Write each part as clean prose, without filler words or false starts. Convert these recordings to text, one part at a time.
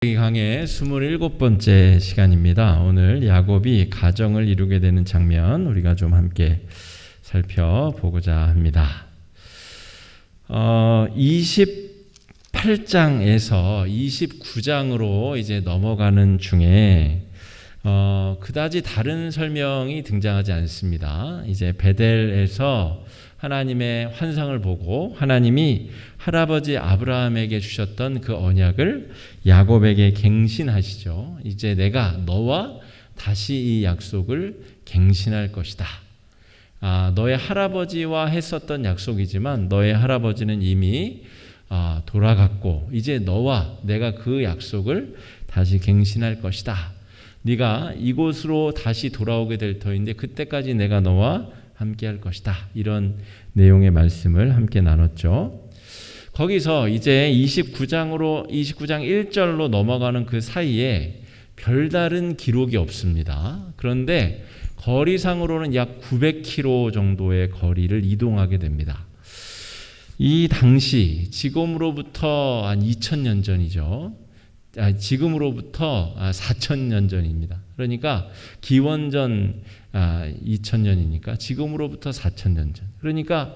강의 27번째 시간입니다. 오늘 야곱이 가정을 이루게 되는 장면 우리가 좀 함께 살펴보고자 합니다. 28장에서 29장으로 이제 넘어가는 중에 그다지 다른 설명이 등장하지 않습니다. 이제 베델에서 하나님의 환상을 보고 하나님이 할아버지 아브라함에게 주셨던 그 언약을 야곱에게 갱신하시죠. 이제 내가 너와 다시 이 약속을 갱신할 것이다. 너의 할아버지와 했었던 약속이지만 너의 할아버지는 이미 돌아갔고 이제 너와 내가 그 약속을 다시 갱신할 것이다. 네가 이곳으로 다시 돌아오게 될 터인데 그때까지 내가 너와 함께 할 것이다. 이런 내용의 말씀을 함께 나눴죠. 거기서 이제 29장 1절로 넘어가는 그 사이에 별다른 기록이 없습니다. 그런데 거리상으로는 약 900km 정도의 거리를 이동하게 됩니다. 이 당시 지금으로부터 한 2000년 전이죠. 지금으로부터 4000년 전입니다. 그러니까 기원전 2000년이니까 지금으로부터 4000년 전. 그러니까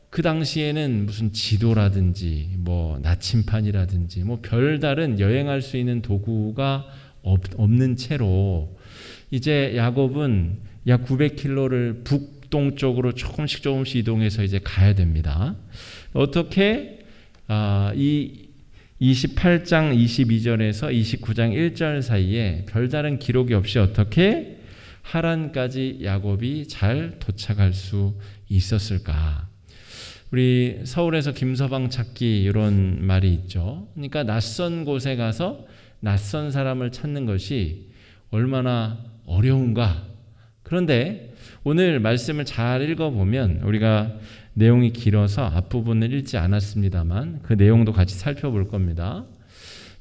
그 당시에는 무슨 지도라든지 뭐 나침판이라든지 뭐 별다른 여행할 수 있는 도구가 없는 채로 이제 야곱은 약 900km를 북동쪽으로 조금씩 이동해서 이제 가야 됩니다. 어떻게 이 28장 22절에서 29장 1절 사이에 별다른 기록이 없이 어떻게 하란까지 야곱이 잘 도착할 수 있었을까? 우리 서울에서 김서방 찾기 이런 말이 있죠. 그러니까 낯선 곳에 가서 낯선 사람을 찾는 것이 얼마나 어려운가. 그런데 오늘 말씀을 잘 읽어보면 우리가 내용이 길어서 앞부분을 읽지 않았습니다만 그 내용도 같이 살펴볼 겁니다.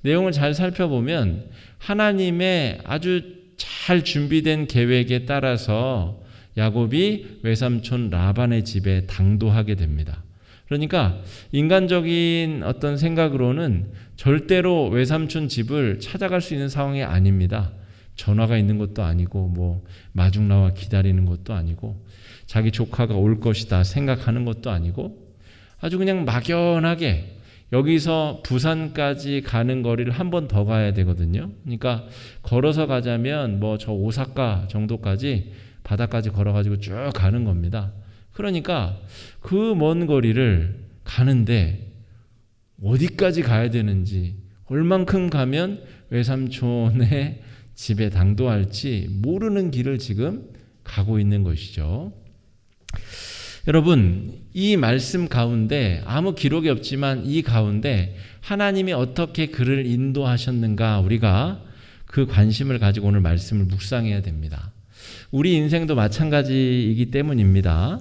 내용을 잘 살펴보면 하나님의 아주 잘 준비된 계획에 따라서 야곱이 외삼촌 라반의 집에 당도하게 됩니다. 그러니까 인간적인 어떤 생각으로는 절대로 외삼촌 집을 찾아갈 수 있는 상황이 아닙니다. 전화가 있는 것도 아니고 뭐 마중 나와 기다리는 것도 아니고 자기 조카가 올 것이다 생각하는 것도 아니고 아주 그냥 막연하게 여기서 부산까지 가는 거리를 한 번 더 가야 되거든요. 그러니까 걸어서 가자면 뭐 저 오사카 정도까지 바다까지 걸어가지고 쭉 가는 겁니다. 그러니까 그 먼 거리를 가는데 어디까지 가야 되는지 얼만큼 가면 외삼촌의 집에 당도할지 모르는 길을 지금 가고 있는 것이죠. 여러분, 이 말씀 가운데 아무 기록이 없지만 이 가운데 하나님이 어떻게 그를 인도하셨는가 우리가 그 관심을 가지고 오늘 말씀을 묵상해야 됩니다. 우리 인생도 마찬가지이기 때문입니다.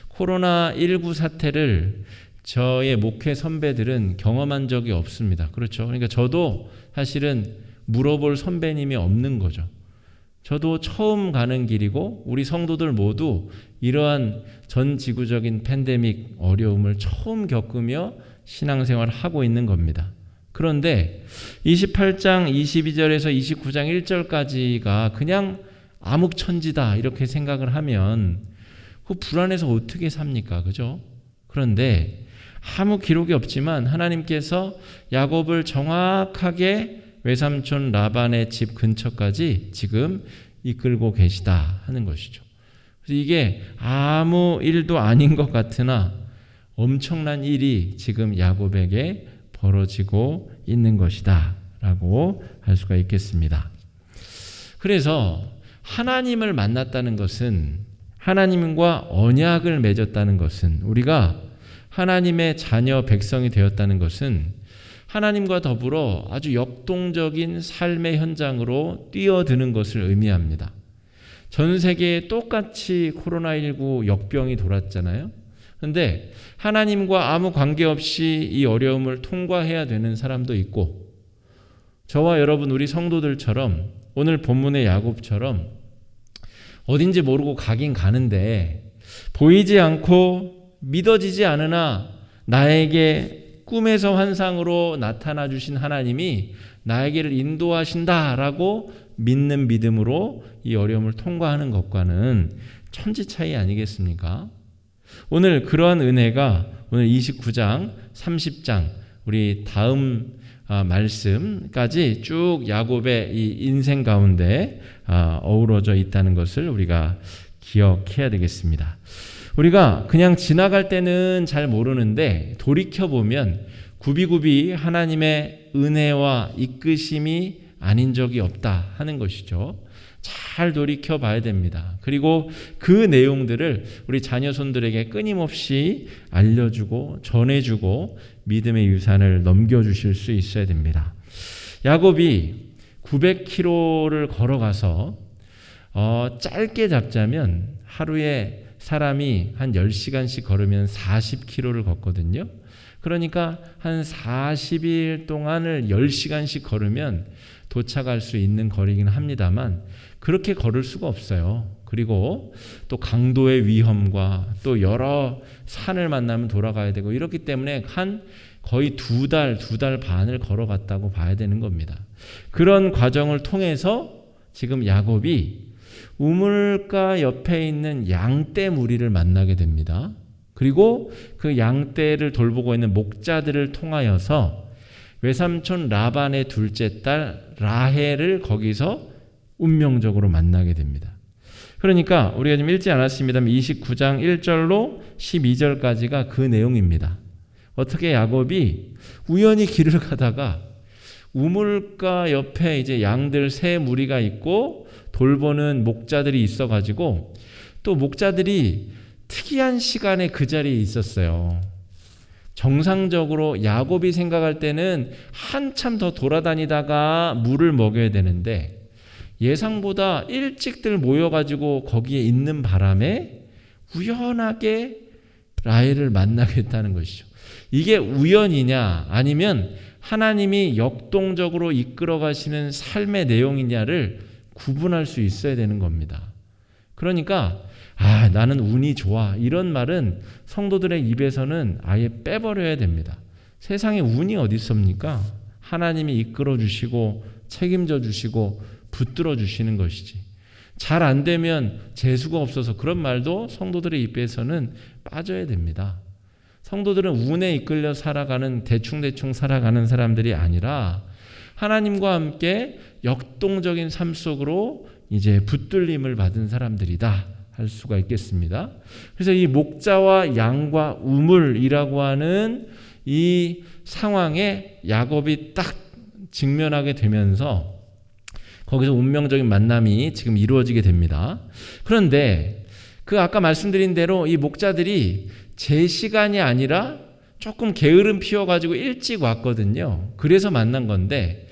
코로나19 사태를 저의 목회 선배들은 경험한 적이 없습니다. 그렇죠. 그러니까 저도 사실은 물어볼 선배님이 없는 거죠. 저도 처음 가는 길이고 우리 성도들 모두 이러한 전 지구적인 팬데믹 어려움을 처음 겪으며 신앙생활을 하고 있는 겁니다. 그런데 28장 22절에서 29장 1절까지가 그냥 암흑천지다 이렇게 생각을 하면 그 불안해서 어떻게 삽니까? 그죠? 그런데 아무 기록이 없지만 하나님께서 야곱을 정확하게 외삼촌 라반의 집 근처까지 지금 이끌고 계시다 하는 것이죠. 그래서 이게 아무 일도 아닌 것 같으나 엄청난 일이 지금 야곱에게 벌어지고 있는 것이다 라고 할 수가 있겠습니다. 그래서 하나님을 만났다는 것은 하나님과 언약을 맺었다는 것은 우리가 하나님의 자녀 백성이 되었다는 것은 하나님과 더불어 아주 역동적인 삶의 현장으로 뛰어드는 것을 의미합니다. 전 세계에 똑같이 코로나19 역병이 돌았잖아요. 그런데 하나님과 아무 관계없이 이 어려움을 통과해야 되는 사람도 있고 저와 여러분 우리 성도들처럼 오늘 본문의 야곱처럼 어딘지 모르고 가긴 가는데 보이지 않고 믿어지지 않으나 나에게 꿈에서 환상으로 나타나 주신 하나님이 나에게를 인도하신다라고 믿는 믿음으로 이 어려움을 통과하는 것과는 천지 차이 아니겠습니까? 오늘 그러한 은혜가 오늘 29장, 30장 우리 다음 말씀까지 쭉 야곱의 이 인생 가운데 어우러져 있다는 것을 우리가 기억해야 되겠습니다. 우리가 그냥 지나갈 때는 잘 모르는데 돌이켜보면 굽이굽이 하나님의 은혜와 이끄심이 아닌 적이 없다 하는 것이죠. 잘 돌이켜 봐야 됩니다. 그리고 그 내용들을 우리 자녀손들에게 끊임없이 알려주고 전해주고 믿음의 유산을 넘겨주실 수 있어야 됩니다. 야곱이 900km를 걸어가서 짧게 잡자면 하루에 사람이 한 10시간씩 걸으면 40km를 걷거든요. 그러니까 한 40일 동안을 10시간씩 걸으면 도착할 수 있는 거리긴 합니다만 그렇게 걸을 수가 없어요. 그리고 또 강도의 위험과 또 여러 산을 만나면 돌아가야 되고 이렇기 때문에 한 거의 두 달 반을 걸어갔다고 봐야 되는 겁니다. 그런 과정을 통해서 지금 야곱이 우물가 옆에 있는 양떼 무리를 만나게 됩니다. 그리고 그 양떼를 돌보고 있는 목자들을 통하여서 외삼촌 라반의 둘째 딸 라헬을 거기서 운명적으로 만나게 됩니다. 그러니까 우리가 좀 읽지 않았습니다만 29장 1절로 12절까지가 그 내용입니다. 어떻게 야곱이 우연히 길을 가다가 우물가 옆에 이제 양들 세 무리가 있고 돌보는 목자들이 있어가지고 또 목자들이 특이한 시간에 그 자리에 있었어요. 정상적으로 야곱이 생각할 때는 한참 더 돌아다니다가 물을 먹여야 되는데 예상보다 일찍들 모여가지고 거기에 있는 바람에 우연하게 라헬을 만나게 됐다는 것이죠. 이게 우연이냐 아니면 하나님이 역동적으로 이끌어 가시는 삶의 내용이냐를 구분할 수 있어야 되는 겁니다. 그러니까 나는 운이 좋아 이런 말은 성도들의 입에서는 아예 빼버려야 됩니다. 세상에 운이 어디 있습니까? 하나님이 이끌어 주시고 책임져 주시고 붙들어 주시는 것이지. 잘 안 되면 재수가 없어서 그런 말도 성도들의 입에서는 빠져야 됩니다. 성도들은 운에 이끌려 살아가는 대충 살아가는 사람들이 아니라 하나님과 함께 역동적인 삶 속으로 이제 붙들림을 받은 사람들이다 할 수가 있겠습니다. 그래서 이 목자와 양과 우물이라고 하는 이 상황에 야곱이 딱 직면하게 되면서 거기서 운명적인 만남이 지금 이루어지게 됩니다. 그런데 그 아까 말씀드린 대로 이 목자들이 제 시간이 아니라 조금 게으름 피워가지고 일찍 왔거든요. 그래서 만난 건데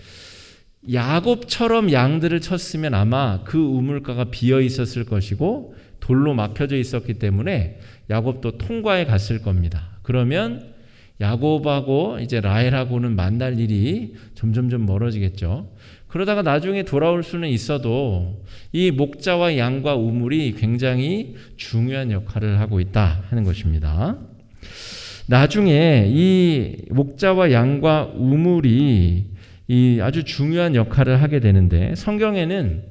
야곱처럼 양들을 쳤으면 아마 그 우물가가 비어 있었을 것이고 돌로 막혀져 있었기 때문에 야곱도 통과해 갔을 겁니다. 그러면 야곱하고 이제 라헬하고는 만날 일이 점점 멀어지겠죠. 그러다가 나중에 돌아올 수는 있어도 이 목자와 양과 우물이 굉장히 중요한 역할을 하고 있다 하는 것입니다. 나중에 이 목자와 양과 우물이 이 아주 중요한 역할을 하게 되는데 성경에는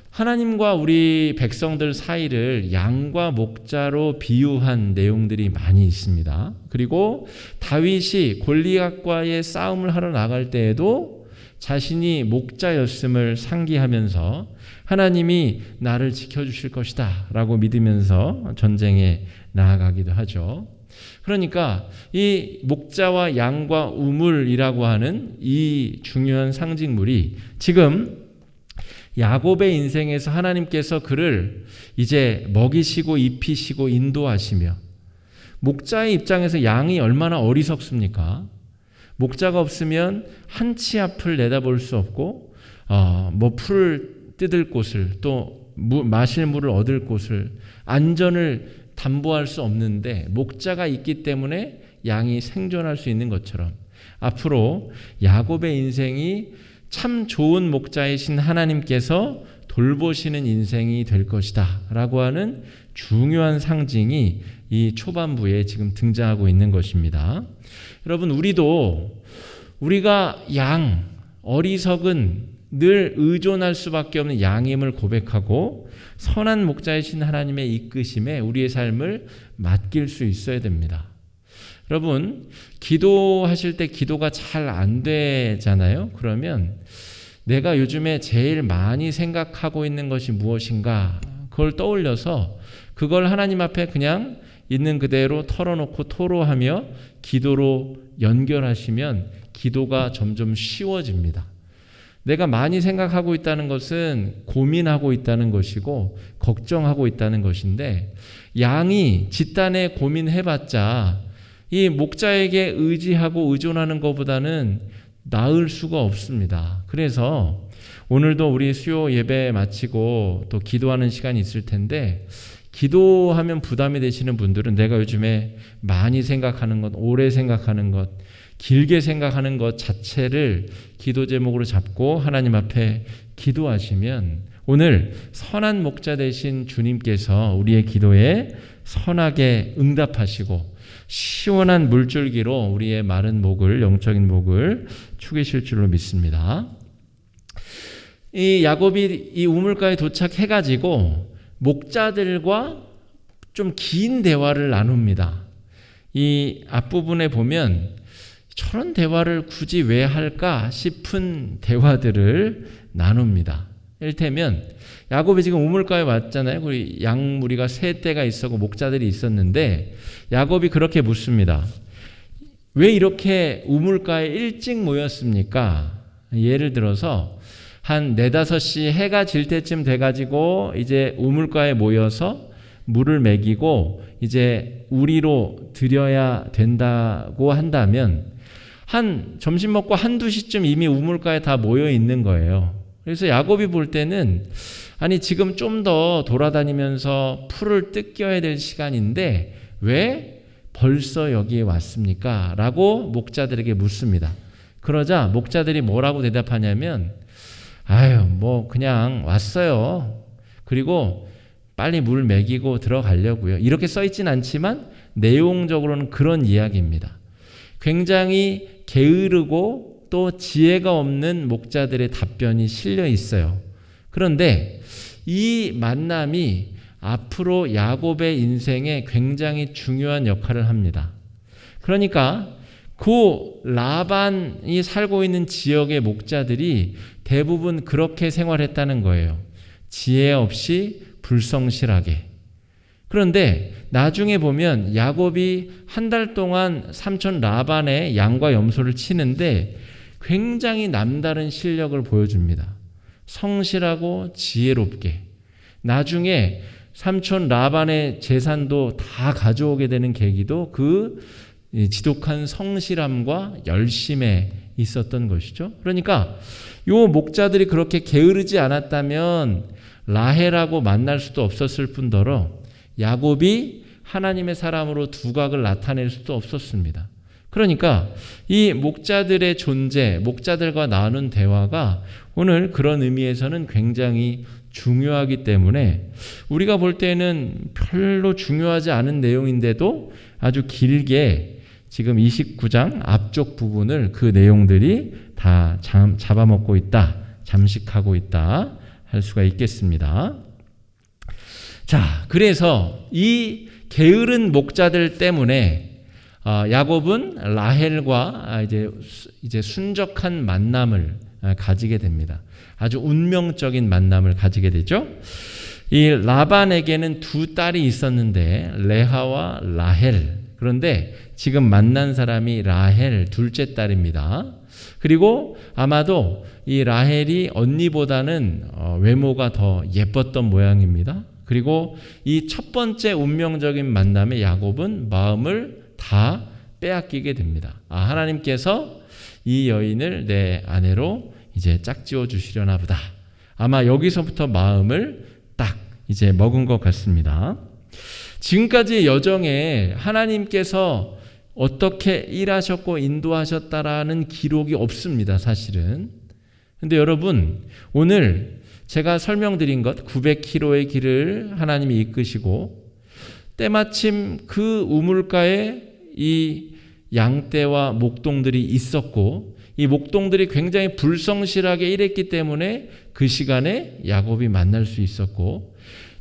하나님과 우리 백성들 사이를 양과 목자로 비유한 내용들이 많이 있습니다. 그리고 다윗이 골리앗과의 싸움을 하러 나갈 때에도 자신이 목자였음을 상기하면서 하나님이 나를 지켜주실 것이다 라고 믿으면서 전쟁에 나아가기도 하죠. 그러니까 이 목자와 양과 우물이라고 하는 이 중요한 상징물이 지금 야곱의 인생에서 하나님께서 그를 이제 먹이시고 입히시고 인도하시며 목자의 입장에서 양이 얼마나 어리석습니까? 목자가 없으면 한 치 앞을 내다볼 수 없고 풀을 뜯을 곳을 또 마실 물을 얻을 곳을 안전을 담보할 수 없는데 목자가 있기 때문에 양이 생존할 수 있는 것처럼 앞으로 야곱의 인생이 참 좋은 목자이신 하나님께서 돌보시는 인생이 될 것이다 라고 하는 중요한 상징이 이 초반부에 지금 등장하고 있는 것입니다. 여러분, 우리가 어리석은 늘 의존할 수밖에 없는 양임을 고백하고 선한 목자이신 하나님의 이끄심에 우리의 삶을 맡길 수 있어야 됩니다. 여러분, 기도하실 때 기도가 잘 안 되잖아요. 그러면 내가 요즘에 제일 많이 생각하고 있는 것이 무엇인가, 그걸 떠올려서 그걸 하나님 앞에 그냥 있는 그대로 털어놓고 토로하며 기도로 연결하시면 기도가 점점 쉬워집니다. 내가 많이 생각하고 있다는 것은 고민하고 있다는 것이고 걱정하고 있다는 것인데, 양이 집단에 고민해봤자 이 목자에게 의지하고 의존하는 것보다는 나을 수가 없습니다. 그래서 오늘도 우리 수요 예배 마치고 또 기도하는 시간이 있을 텐데, 기도하면 부담이 되시는 분들은 내가 요즘에 많이 생각하는 것, 오래 생각하는 것, 길게 생각하는 것 자체를 기도 제목으로 잡고 하나님 앞에 기도하시면 오늘 선한 목자 되신 주님께서 우리의 기도에 선하게 응답하시고 시원한 물줄기로 우리의 마른 목을, 영적인 목을 축이실 줄로 믿습니다. 이 야곱이 이 우물가에 도착해가지고 목자들과 좀 긴 대화를 나눕니다. 이 앞부분에 보면 저런 대화를 굳이 왜 할까 싶은 대화들을 나눕니다. 이를테면 야곱이 지금 우물가에 왔잖아요. 우리 양 무리가 세 떼가 있었고 목자들이 있었는데 야곱이 그렇게 묻습니다. 왜 이렇게 우물가에 일찍 모였습니까? 예를 들어서 한 4-5시 해가 질 때쯤 돼가지고 이제 우물가에 모여서 물을 먹이고 이제 우리로 드려야 된다고 한다면 한 점심 먹고 1-2시쯤 이미 우물가에 다 모여 있는 거예요. 그래서 야곱이 볼 때는 아니 지금 좀 더 돌아다니면서 풀을 뜯겨야 될 시간인데 왜 벌써 여기에 왔습니까? 라고 목자들에게 묻습니다. 그러자 목자들이 뭐라고 대답하냐면 뭐 그냥 왔어요. 그리고 빨리 물 먹이고 들어가려고요. 이렇게 써있진 않지만 내용적으로는 그런 이야기입니다. 굉장히 게으르고 또 지혜가 없는 목자들의 답변이 실려 있어요. 그런데 이 만남이 앞으로 야곱의 인생에 굉장히 중요한 역할을 합니다. 그러니까 그 라반이 살고 있는 지역의 목자들이 대부분 그렇게 생활했다는 거예요. 지혜 없이 불성실하게. 그런데 나중에 보면 야곱이 한 달 동안 삼촌 라반의 양과 염소를 치는데 굉장히 남다른 실력을 보여줍니다. 성실하고 지혜롭게. 나중에 삼촌 라반의 재산도 다 가져오게 되는 계기도 그 지독한 성실함과 열심에 있었던 것이죠. 그러니까 요 목자들이 그렇게 게으르지 않았다면 라헬하고 만날 수도 없었을 뿐더러 야곱이 하나님의 사람으로 두각을 나타낼 수도 없었습니다. 그러니까 이 목자들의 존재, 목자들과 나눈 대화가 오늘 그런 의미에서는 굉장히 중요하기 때문에 우리가 볼 때는 별로 중요하지 않은 내용인데도 아주 길게 지금 29장 앞쪽 부분을 그 내용들이 다 잡아먹고 있다, 잠식하고 있다 할 수가 있겠습니다. 자, 그래서 이 게으른 목자들 때문에 야곱은 라헬과 이제 순적한 만남을 가지게 됩니다. 아주 운명적인 만남을 가지게 되죠. 이 라반에게는 2딸이 있었는데 레하와 라헬. 그런데 지금 만난 사람이 라헬 둘째 딸입니다. 그리고 아마도 이 라헬이 언니보다는 외모가 더 예뻤던 모양입니다. 그리고 이 첫 번째 운명적인 만남에 야곱은 마음을 다 빼앗기게 됩니다. 하나님께서 이 여인을 내 아내로 이제 짝지어 주시려나 보다. 아마 여기서부터 마음을 딱 이제 먹은 것 같습니다. 지금까지의 여정에 하나님께서 어떻게 일하셨고 인도하셨다라는 기록이 없습니다, 사실은. 근데 여러분, 오늘 제가 설명드린 것 900km의 길을 하나님이 이끄시고 때마침 그 우물가에 이 양떼와 목동들이 있었고 이 목동들이 굉장히 불성실하게 일했기 때문에 그 시간에 야곱이 만날 수 있었고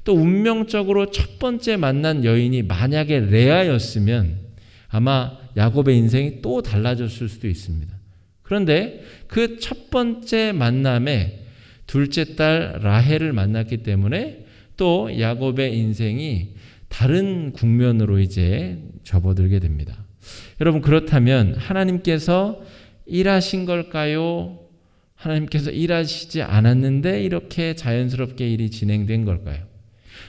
또 운명적으로 첫 번째 만난 여인이 만약에 레아였으면 아마 야곱의 인생이 또 달라졌을 수도 있습니다. 그런데 그 첫 번째 만남에 둘째 딸 라헬을 만났기 때문에 또 야곱의 인생이 다른 국면으로 이제 접어들게 됩니다. 여러분, 그렇다면 하나님께서 일하신 걸까요? 하나님께서 일하시지 않았는데 이렇게 자연스럽게 일이 진행된 걸까요?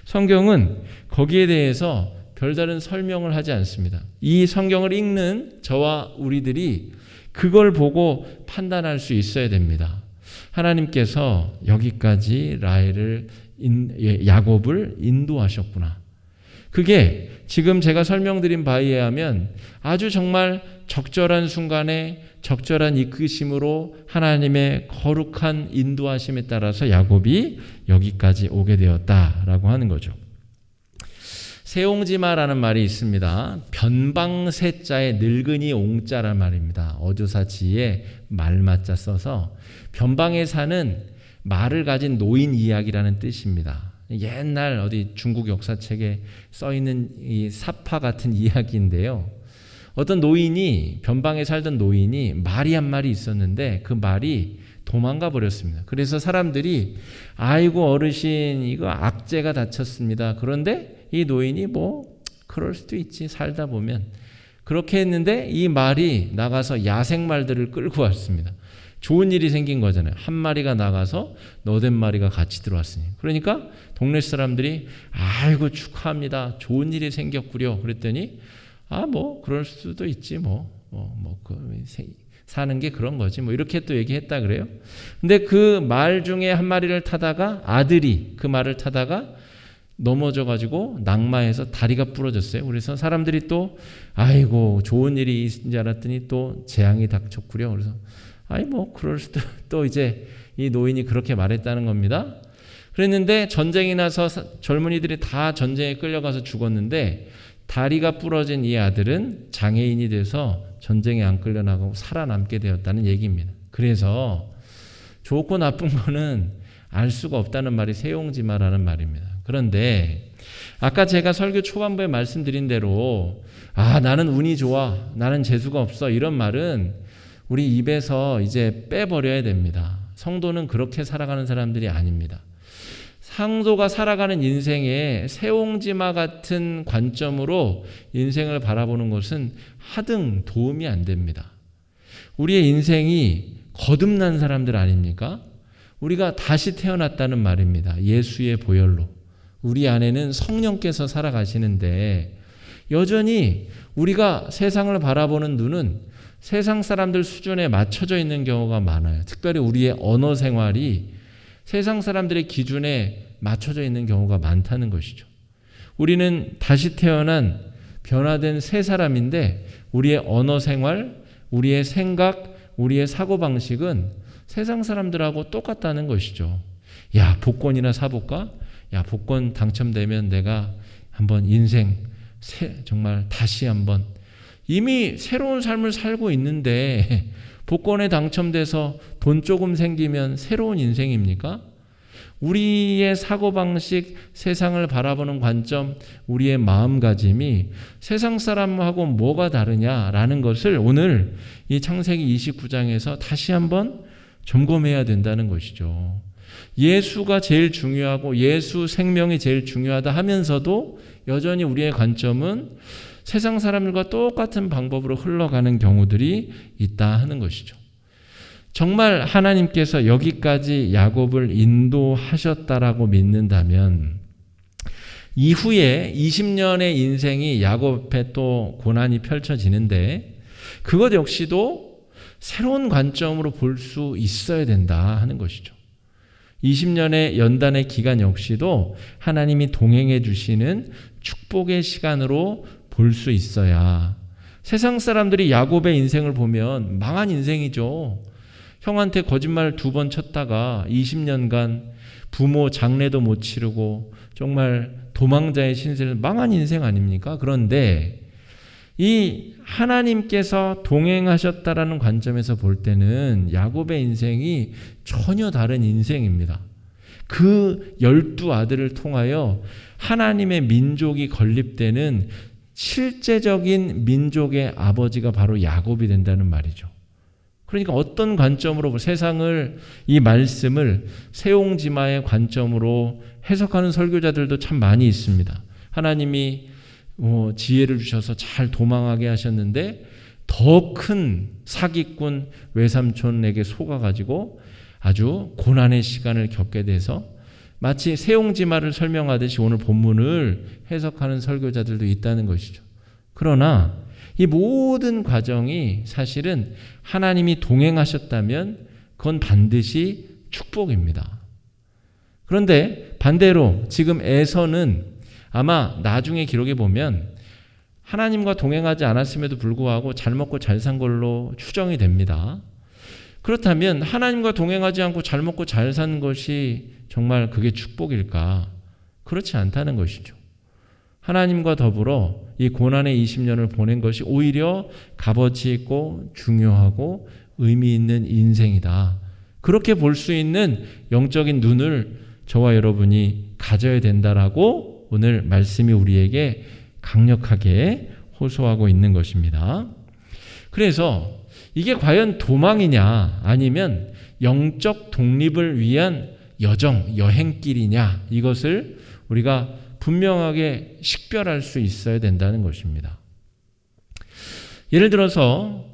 성경은 거기에 대해서 별다른 설명을 하지 않습니다. 이 성경을 읽는 저와 우리들이 그걸 보고 판단할 수 있어야 됩니다. 하나님께서 여기까지 야곱을 인도하셨구나. 그게 지금 제가 설명드린 바에 의하면 아주 정말 적절한 순간에 적절한 이끄심으로 하나님의 거룩한 인도하심에 따라서 야곱이 여기까지 오게 되었다라고 하는 거죠. 세옹지마라는 말이 있습니다. 변방세자의 늙은이 옹자란 말입니다. 어조사지에 말맞자 써서 변방에 사는 말을 가진 노인 이야기라는 뜻입니다. 옛날 어디 중국 역사책에 써있는 이 사파 같은 이야기인데요. 어떤 노인이 변방에 살던 노인이 말이 한 마리 있었는데 그 말이 도망가 버렸습니다. 그래서 사람들이 아이고 어르신 이거 악재가 다쳤습니다. 그런데 이 노인이 그럴 수도 있지 살다 보면 그렇게 했는데 이 말이 나가서 야생말들을 끌고 왔습니다. 좋은 일이 생긴 거잖아요. 한 마리가 나가서 너댓 마리가 같이 들어왔으니. 그러니까 동네 사람들이 아이고 축하합니다. 좋은 일이 생겼구려. 그랬더니 그럴 수도 있지 사는 게 그런 거지 이렇게 또 얘기했다 그래요. 근데 그 말 중에 한 마리를 타다가 아들이 그 말을 타다가 넘어져 가지고 낙마해서 다리가 부러졌어요. 그래서 사람들이 또 아이고 좋은 일이 있는 줄 알았더니 또 재앙이 닥쳤구려. 그래서 그럴 수도 또 이제 이 노인이 그렇게 말했다는 겁니다. 그랬는데 전쟁이 나서 젊은이들이 다 전쟁에 끌려가서 죽었는데 다리가 부러진 이 아들은 장애인이 돼서 전쟁에 안 끌려나가고 살아남게 되었다는 얘기입니다. 그래서 좋고 나쁜 거는 알 수가 없다는 말이 세옹지마라는 말입니다. 그런데 아까 제가 설교 초반부에 말씀드린 대로 나는 운이 좋아, 나는 재수가 없어 이런 말은 우리 입에서 이제 빼버려야 됩니다. 성도는 그렇게 살아가는 사람들이 아닙니다. 상도가 살아가는 인생에 세옹지마 같은 관점으로 인생을 바라보는 것은 하등 도움이 안 됩니다. 우리의 인생이 거듭난 사람들 아닙니까? 우리가 다시 태어났다는 말입니다. 예수의 보혈로. 우리 안에는 성령께서 살아가시는데 여전히 우리가 세상을 바라보는 눈은 세상 사람들 수준에 맞춰져 있는 경우가 많아요. 특별히 우리의 언어 생활이 세상 사람들의 기준에 맞춰져 있는 경우가 많다는 것이죠. 우리는 다시 태어난 변화된 새 사람인데 우리의 언어 생활, 우리의 생각, 우리의 사고방식은 세상 사람들하고 똑같다는 것이죠. 야, 복권이나 사볼까? 야, 복권 당첨되면 내가 한번 인생 정말 다시 한번 이미 새로운 삶을 살고 있는데 복권에 당첨돼서 돈 조금 생기면 새로운 인생입니까? 우리의 사고방식, 세상을 바라보는 관점, 우리의 마음가짐이 세상 사람하고 뭐가 다르냐라는 것을 오늘 이 창세기 29장에서 다시 한번 점검해야 된다는 것이죠. 예수가 제일 중요하고 예수 생명이 제일 중요하다 하면서도 여전히 우리의 관점은 세상 사람들과 똑같은 방법으로 흘러가는 경우들이 있다 하는 것이죠. 정말 하나님께서 여기까지 야곱을 인도하셨다라고 믿는다면 이후에 20년의 인생이 야곱 앞에 또 고난이 펼쳐지는데 그것 역시도 새로운 관점으로 볼 수 있어야 된다 하는 것이죠. 20년의 연단의 기간 역시도 하나님이 동행해 주시는 축복의 시간으로 볼 수 있어야 세상 사람들이 야곱의 인생을 보면 망한 인생이죠. 형한테 거짓말 2번 쳤다가 20년간 부모 장례도 못 치르고 정말 도망자의 신세를 망한 인생 아닙니까? 그런데 이 하나님께서 동행하셨다라는 관점에서 볼 때는 야곱의 인생이 전혀 다른 인생입니다. 그 12아들을 통하여 하나님의 민족이 건립되는 실제적인 민족의 아버지가 바로 야곱이 된다는 말이죠. 그러니까 어떤 관점으로 세상을, 이 말씀을 세옹지마의 관점으로 해석하는 설교자들도 참 많이 있습니다. 하나님이 지혜를 주셔서 잘 도망하게 하셨는데 더 큰 사기꾼 외삼촌에게 속아가지고 아주 고난의 시간을 겪게 돼서 마치 세옹지마를 설명하듯이 오늘 본문을 해석하는 설교자들도 있다는 것이죠. 그러나 이 모든 과정이 사실은 하나님이 동행하셨다면 그건 반드시 축복입니다. 그런데 반대로 지금 에서는 아마 나중에 기록에 보면 하나님과 동행하지 않았음에도 불구하고 잘 먹고 잘 산 걸로 추정이 됩니다. 그렇다면 하나님과 동행하지 않고 잘 먹고 잘 산 것이 정말 그게 축복일까? 그렇지 않다는 것이죠. 하나님과 더불어 이 고난의 20년을 보낸 것이 오히려 값어치 있고 중요하고 의미 있는 인생이다. 그렇게 볼 수 있는 영적인 눈을 저와 여러분이 가져야 된다라고 오늘 말씀이 우리에게 강력하게 호소하고 있는 것입니다. 그래서 이게 과연 도망이냐 아니면 영적 독립을 위한 여행길이냐, 이것을 우리가 분명하게 식별할 수 있어야 된다는 것입니다. 예를 들어서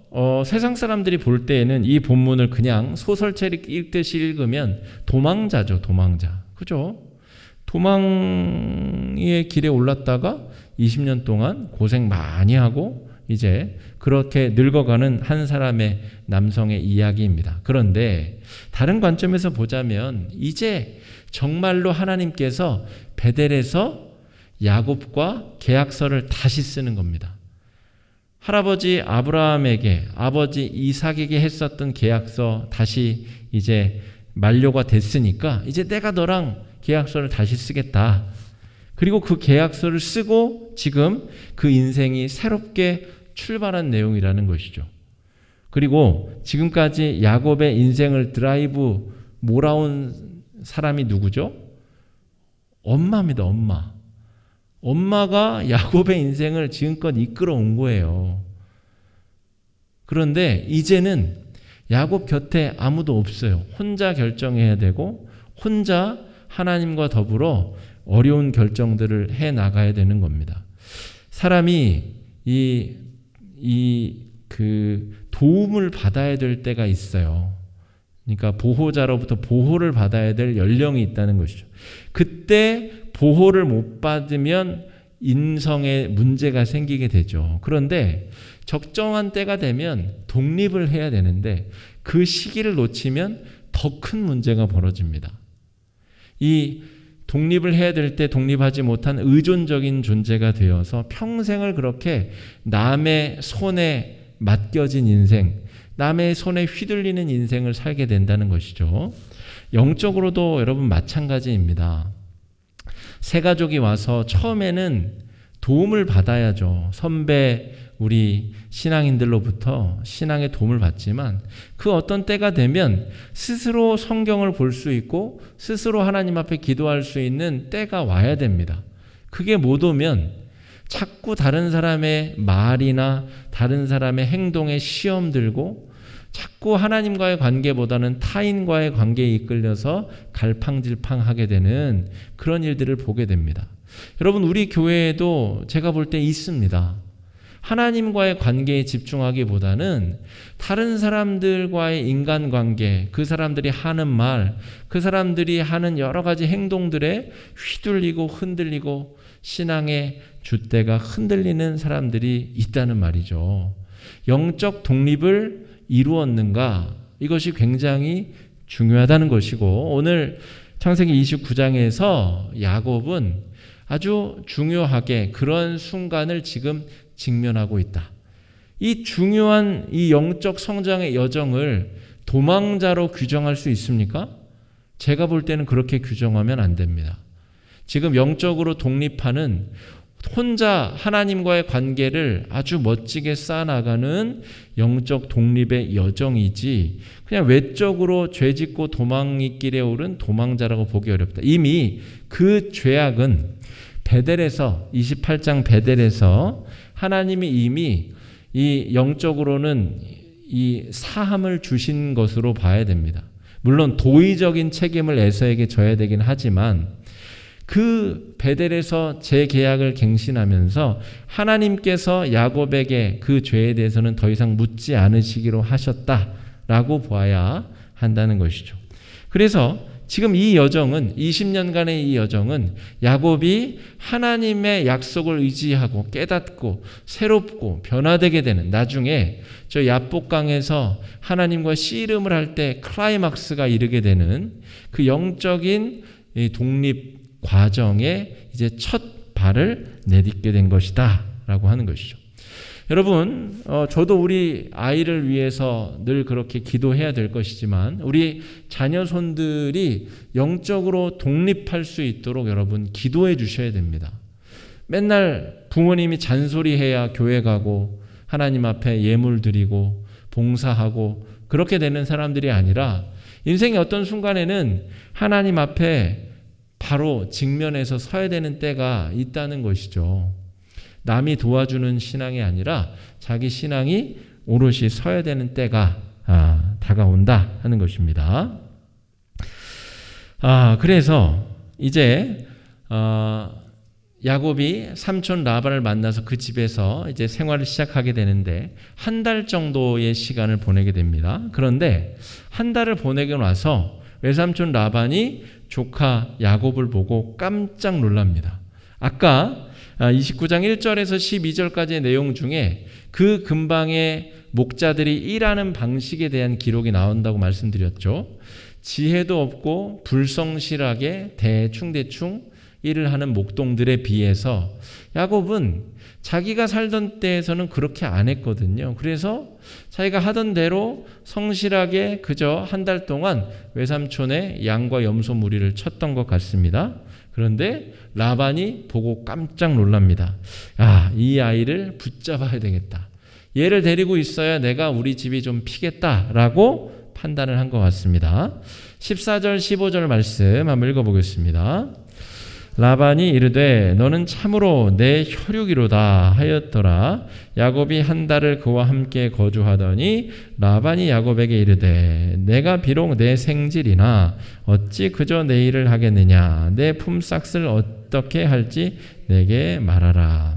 세상 사람들이 볼 때에는 이 본문을 그냥 소설책 읽듯이 읽으면 도망자죠, 도망자. 그죠? 도망의 길에 올랐다가 20년 동안 고생 많이 하고 이제 그렇게 늙어가는 한 사람의 남성의 이야기입니다. 그런데 다른 관점에서 보자면 이제 정말로 하나님께서 베델에서 야곱과 계약서를 다시 쓰는 겁니다. 할아버지 아브라함에게, 아버지 이삭에게 했었던 계약서 다시 이제 만료가 됐으니까 이제 내가 너랑 계약서를 다시 쓰겠다. 그리고 그 계약서를 쓰고 지금 그 인생이 새롭게 출발한 내용이라는 것이죠. 그리고 지금까지 야곱의 인생을 드라이브 몰아온 사람이 누구죠? 엄마입니다. 엄마. 엄마가 야곱의 인생을 지금껏 이끌어온 거예요. 그런데 이제는 야곱 곁에 아무도 없어요. 혼자 결정해야 되고 혼자 하나님과 더불어 어려운 결정들을 해 나가야 되는 겁니다. 사람이 도움을 받아야 될 때가 있어요. 그러니까 보호자로부터 보호를 받아야 될 연령이 있다는 것이죠. 그때 보호를 못 받으면 인성에 문제가 생기게 되죠. 그런데 적정한 때가 되면 독립을 해야 되는데 그 시기를 놓치면 더 큰 문제가 벌어집니다. 이 독립을 해야 될 때 독립하지 못한 의존적인 존재가 되어서 평생을 그렇게 남의 손에 맡겨진 인생, 남의 손에 휘둘리는 인생을 살게 된다는 것이죠. 영적으로도 여러분 마찬가지입니다. 새 가족이 와서 처음에는 도움을 받아야죠. 선배, 우리 신앙인들로부터 신앙의 도움을 받지만 그 어떤 때가 되면 스스로 성경을 볼 수 있고 스스로 하나님 앞에 기도할 수 있는 때가 와야 됩니다. 그게 못 오면 자꾸 다른 사람의 말이나 다른 사람의 행동에 시험 들고 자꾸 하나님과의 관계보다는 타인과의 관계에 이끌려서 갈팡질팡하게 되는 그런 일들을 보게 됩니다. 여러분, 우리 교회에도 제가 볼 때 있습니다. 하나님과의 관계에 집중하기보다는 다른 사람들과의 인간관계, 그 사람들이 하는 말, 그 사람들이 하는 여러 가지 행동들에 휘둘리고 흔들리고 신앙의 줏대가 흔들리는 사람들이 있다는 말이죠. 영적 독립을 이루었는가? 이것이 굉장히 중요하다는 것이고, 오늘 창세기 29장에서 야곱은 아주 중요하게 그런 순간을 지금 직면하고 있다. 이 중요한 이 영적 성장의 여정을 도망자로 규정할 수 있습니까? 제가 볼 때는 그렇게 규정하면 안 됩니다. 지금 영적으로 독립하는 혼자 하나님과의 관계를 아주 멋지게 쌓아나가는 영적 독립의 여정이지 그냥 외적으로 죄짓고 도망의 길에 오른 도망자라고 보기 어렵다. 이미 그 죄악은 베델에서 28장 베델에서 하나님이 이미 이 영적으로는 이 사함을 주신 것으로 봐야 됩니다. 물론 도의적인 책임을 에서에게 져야 되긴 하지만 그 베델에서 재계약을 갱신하면서 하나님께서 야곱에게 그 죄에 대해서는 더 이상 묻지 않으시기로 하셨다라고 보아야 한다는 것이죠. 그래서 지금 이 여정은 20년간의 이 여정은 야곱이 하나님의 약속을 의지하고 깨닫고 새롭고 변화되게 되는 나중에 저 야복강에서 하나님과 씨름을 할 때 클라이막스가 이르게 되는 그 영적인 독립 과정에 이제 첫 발을 내딛게 된 것이다 라고 하는 것이죠. 여러분, 저도 우리 아이를 위해서 늘 그렇게 기도해야 될 것이지만 우리 자녀손들이 영적으로 독립할 수 있도록 여러분 기도해 주셔야 됩니다. 맨날 부모님이 잔소리해야 교회 가고 하나님 앞에 예물 드리고 봉사하고 그렇게 되는 사람들이 아니라 인생의 어떤 순간에는 하나님 앞에 바로 직면해서 서야 되는 때가 있다는 것이죠. 남이 도와주는 신앙이 아니라 자기 신앙이 오롯이 서야 되는 때가 다가온다 하는 것입니다. 그래서 이제 야곱이 삼촌 라반을 만나서 그 집에서 이제 생활을 시작하게 되는데 한 달 정도의 시간을 보내게 됩니다. 그런데 한 달을 보내고 나서 외삼촌 라반이 조카 야곱을 보고 깜짝 놀랍니다. 아까 29장 1절에서 12절까지의 내용 중에 그 근방의 목자들이 일하는 방식에 대한 기록이 나온다고 말씀드렸죠. 지혜도 없고 불성실하게 대충 일을 하는 목동들에 비해서 야곱은 자기가 살던 때에서는 그렇게 안 했거든요. 그래서 자기가 하던 대로 성실하게 그저 한 달 동안 외삼촌의 양과 염소 무리를 쳤던 것 같습니다. 그런데 라반이 보고 깜짝 놀랍니다. 이 아이를 붙잡아야 되겠다. 얘를 데리고 있어야 내가 우리 집이 좀 피겠다라고 판단을 한 것 같습니다. 14절 15절 말씀 한번 읽어보겠습니다. 라반이 이르되 너는 참으로 내 혈육이로다 하였더라. 야곱이 한 달을 그와 함께 거주하더니 라반이 야곱에게 이르되 내가 비록 내 생질이나 어찌 그저 내 일을 하겠느냐. 내 품삯을 어떻게 할지 내게 말하라.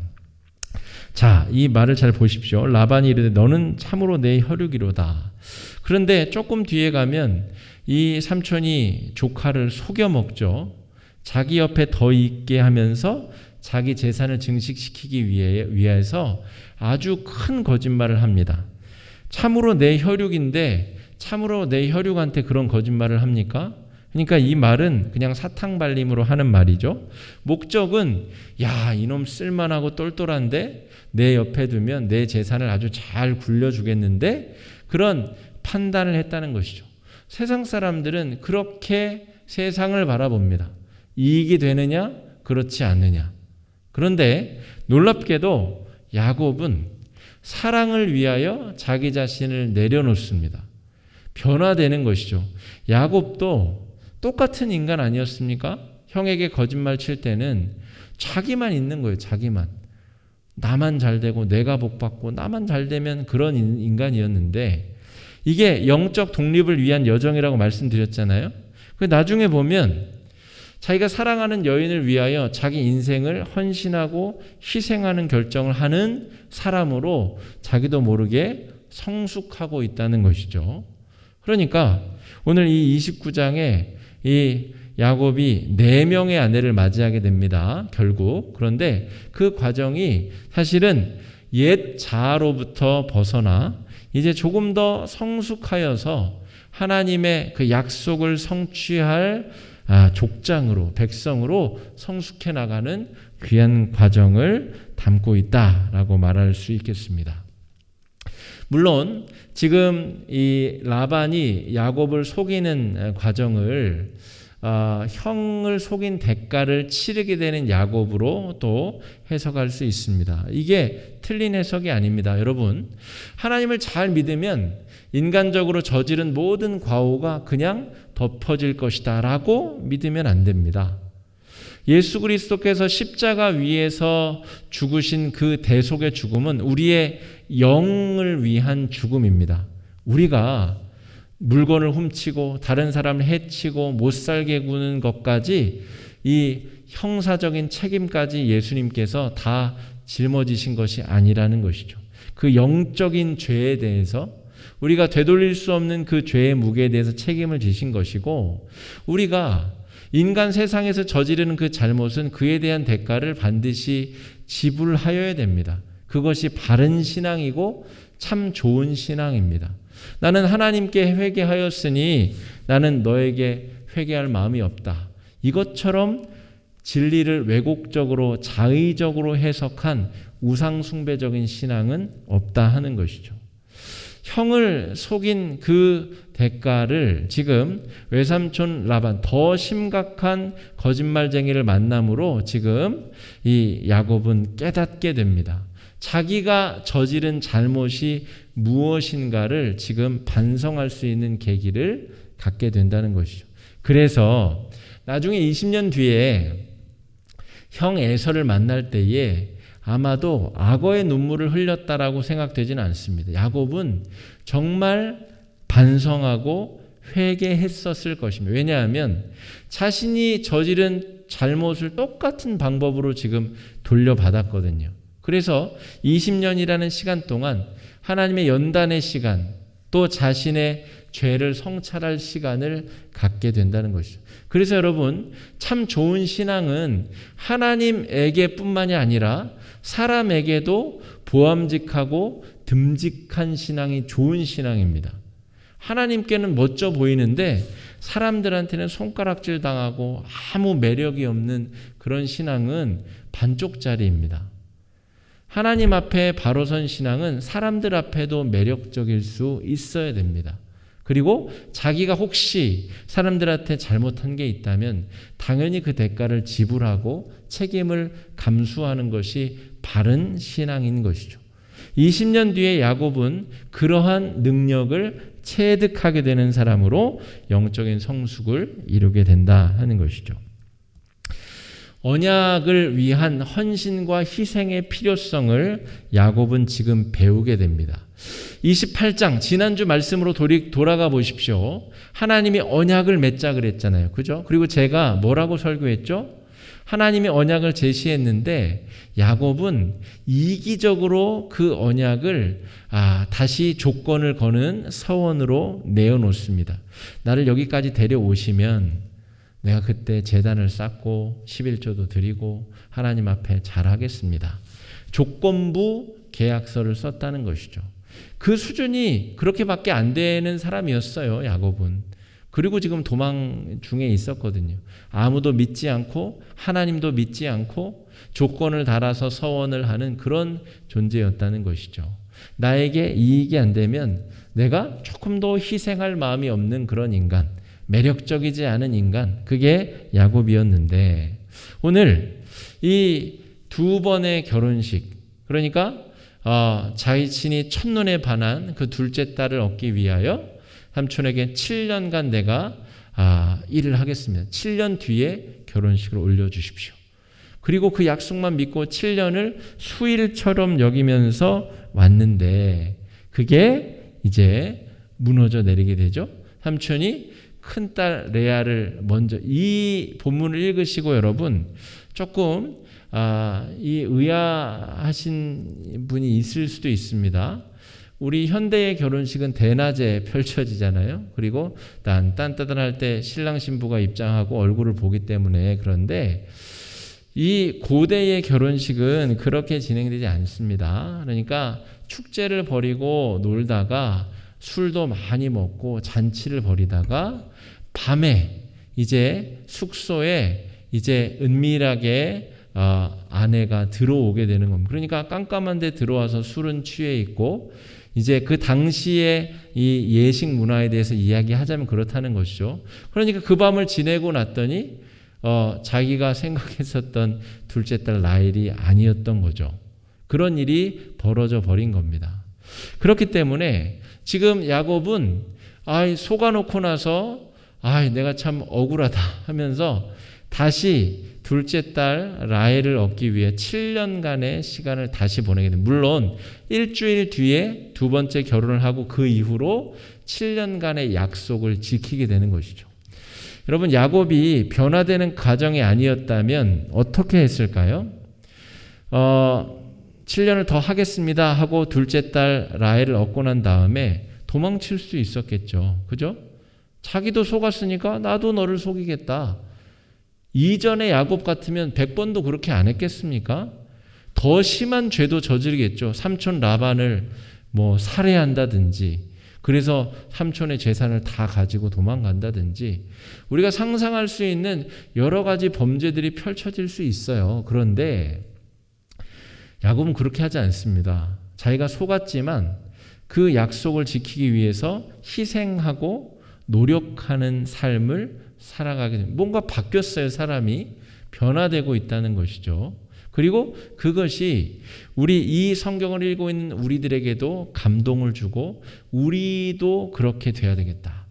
자, 이 말을 잘 보십시오. 라반이 이르되 너는 참으로 내 혈육이로다. 그런데 조금 뒤에 가면 이 삼촌이 조카를 속여 먹죠. 자기 옆에 더 있게 하면서 자기 재산을 증식시키기 위해서 아주 큰 거짓말을 합니다. 참으로 내 혈육인데 참으로 내 혈육한테 그런 거짓말을 합니까? 그러니까 이 말은 그냥 사탕발림으로 하는 말이죠. 목적은 이놈 쓸만하고 똘똘한데 내 옆에 두면 내 재산을 아주 잘 굴려주겠는데 그런 판단을 했다는 것이죠. 세상 사람들은 그렇게 세상을 바라봅니다. 이익이 되느냐? 그렇지 않느냐. 그런데 놀랍게도 야곱은 사랑을 위하여 자기 자신을 내려놓습니다. 변화되는 것이죠. 야곱도 똑같은 인간 아니었습니까? 형에게 거짓말 칠 때는 자기만 있는 거예요. 자기만. 나만 잘 되고 내가 복받고 나만 잘 되면 그런 인간이었는데 이게 영적 독립을 위한 여정이라고 말씀드렸잖아요. 나중에 보면 자기가 사랑하는 여인을 위하여 자기 인생을 헌신하고 희생하는 결정을 하는 사람으로 자기도 모르게 성숙하고 있다는 것이죠. 그러니까 오늘 이 29장에 이 야곱이 4명의 아내를 맞이하게 됩니다. 결국. 그런데 그 과정이 사실은 옛 자아로부터 벗어나 이제 조금 더 성숙하여서 하나님의 그 약속을 성취할 족장으로 백성으로 성숙해 나가는 귀한 과정을 담고 있다라고 말할 수 있겠습니다. 물론 지금 이 라반이 야곱을 속이는 과정을 형을 속인 대가를 치르게 되는 야곱으로 또 해석할 수 있습니다. 이게 틀린 해석이 아닙니다. 여러분, 하나님을 잘 믿으면 인간적으로 저지른 모든 과오가 그냥 덮어질 것이다 라고 믿으면 안 됩니다. 예수 그리스도께서 십자가 위에서 죽으신 그 대속의 죽음은 우리의 영을 위한 죽음입니다. 우리가 물건을 훔치고 다른 사람을 해치고 못살게 구는 것까지 이 형사적인 책임까지 예수님께서 다 짊어지신 것이 아니라는 것이죠. 그 영적인 죄에 대해서 우리가 되돌릴 수 없는 그 죄의 무게에 대해서 책임을 지신 것이고, 우리가 인간 세상에서 저지르는 그 잘못은 그에 대한 대가를 반드시 지불하여야 됩니다. 그것이 바른 신앙이고 참 좋은 신앙입니다. 나는 하나님께 회개하였으니 나는 너에게 회개할 마음이 없다. 이것처럼 진리를 왜곡적으로 자의적으로 해석한 우상숭배적인 신앙은 없다 하는 것이죠. 형을 속인 그 대가를 지금 외삼촌 라반, 더 심각한 거짓말쟁이를 만남으로 지금 이 야곱은 깨닫게 됩니다. 자기가 저지른 잘못이 무엇인가를 지금 반성할 수 있는 계기를 갖게 된다는 것이죠. 그래서 나중에 20년 뒤에 형 에서를 만날 때에 아마도 악어의 눈물을 흘렸다라고 생각되지는 않습니다. 야곱은 정말 반성하고 회개했었을 것입니다. 왜냐하면 자신이 저지른 잘못을 똑같은 방법으로 지금 돌려받았거든요. 그래서 20년이라는 시간 동안 하나님의 연단의 시간, 또 자신의 죄를 성찰할 시간을 갖게 된다는 것이죠. 그래서 여러분, 참 좋은 신앙은 하나님에게뿐만이 아니라 사람에게도 보암직하고 듬직한 신앙이 좋은 신앙입니다. 하나님께는 멋져 보이는데 사람들한테는 손가락질 당하고 아무 매력이 없는 그런 신앙은 반쪽짜리입니다. 하나님 앞에 바로 선 신앙은 사람들 앞에도 매력적일 수 있어야 됩니다. 그리고 자기가 혹시 사람들한테 잘못한 게 있다면 당연히 그 대가를 지불하고 책임을 감수하는 것이 바른 신앙인 것이죠. 20년 뒤에 야곱은 그러한 능력을 체득하게 되는 사람으로 영적인 성숙을 이루게 된다 하는 것이죠. 언약을 위한 헌신과 희생의 필요성을 야곱은 지금 배우게 됩니다. 28장 지난주 말씀으로 돌아가 보십시오. 하나님이 언약을 맺자 그랬잖아요. 그죠? 그리고 제가 뭐라고 설교했죠? 하나님이 언약을 제시했는데 야곱은 이기적으로 그 언약을 다시 조건을 거는 서원으로 내어놓습니다. 나를 여기까지 데려오시면 내가 그때 제단을 쌓고 11조도 드리고 하나님 앞에 잘하겠습니다. 조건부 계약서를 썼다는 것이죠. 그 수준이 그렇게밖에 안 되는 사람이었어요, 야곱은. 그리고 지금 도망 중에 있었거든요. 아무도 믿지 않고 하나님도 믿지 않고 조건을 달아서 서원을 하는 그런 존재였다는 것이죠. 나에게 이익이 안 되면 내가 조금 더 희생할 마음이 없는 그런 인간, 매력적이지 않은 인간, 그게 야곱이었는데 오늘 이 두 번의 결혼식, 그러니까 자신이 첫눈에 반한 그 둘째 딸을 얻기 위하여 삼촌에게 7년간 내가 일을 하겠습니다. 7년 뒤에 결혼식을 올려주십시오. 그리고 그 약속만 믿고 7년을 수일처럼 여기면서 왔는데 그게 이제 무너져 내리게 되죠. 삼촌이 큰딸 레아를 먼저, 이 본문을 읽으시고 여러분 조금 이 의아하신 분이 있을 수도 있습니다. 우리 현대의 결혼식은 대낮에 펼쳐지잖아요. 그리고 딴따단할 때 신랑 신부가 입장하고 얼굴을 보기 때문에. 그런데 이 고대의 결혼식은 그렇게 진행되지 않습니다. 그러니까 축제를 벌이고 놀다가 술도 많이 먹고 잔치를 벌이다가 밤에 이제 숙소에 이제 은밀하게 아내가 들어오게 되는 겁니다. 그러니까 깜깜한 데 들어와서 술은 취해 있고 이제 그 당시에 이 예식 문화에 대해서 이야기하자면 그렇다는 것이죠. 그러니까 그 밤을 지내고 났더니 자기가 생각했었던 둘째 딸 라헬이 아니었던 거죠. 그런 일이 벌어져 버린 겁니다. 그렇기 때문에 지금 야곱은 속아놓고 나서 내가 참 억울하다 하면서 다시 둘째 딸 라헬을 얻기 위해 7년간의 시간을 다시 보내게 됩니다. 물론 일주일 뒤에 두 번째 결혼을 하고 그 이후로 7년간의 약속을 지키게 되는 것이죠. 여러분, 야곱이 변화되는 가정이 아니었다면 어떻게 했을까요? 7년을 더 하겠습니다 하고 둘째 딸 라헬을 얻고 난 다음에 도망칠 수 있었겠죠. 그죠? 자기도 속았으니까 나도 너를 속이겠다. 이전에 야곱 같으면 100번도 그렇게 안 했겠습니까? 더 심한 죄도 저지르겠죠. 삼촌 라반을 살해한다든지, 그래서 삼촌의 재산을 다 가지고 도망간다든지, 우리가 상상할 수 있는 여러 가지 범죄들이 펼쳐질 수 있어요. 그런데 야곱은 그렇게 하지 않습니다. 자기가 속았지만 그 약속을 지키기 위해서 희생하고 노력하는 삶을 살아가게 됩니다. 뭔가 바뀌었어요. 사람이 변화되고 있다는 것이죠. 그리고 그것이 이 성경을 읽고 있는 우리들에게도 감동을 주고 우리도 그렇게 돼야 되겠다.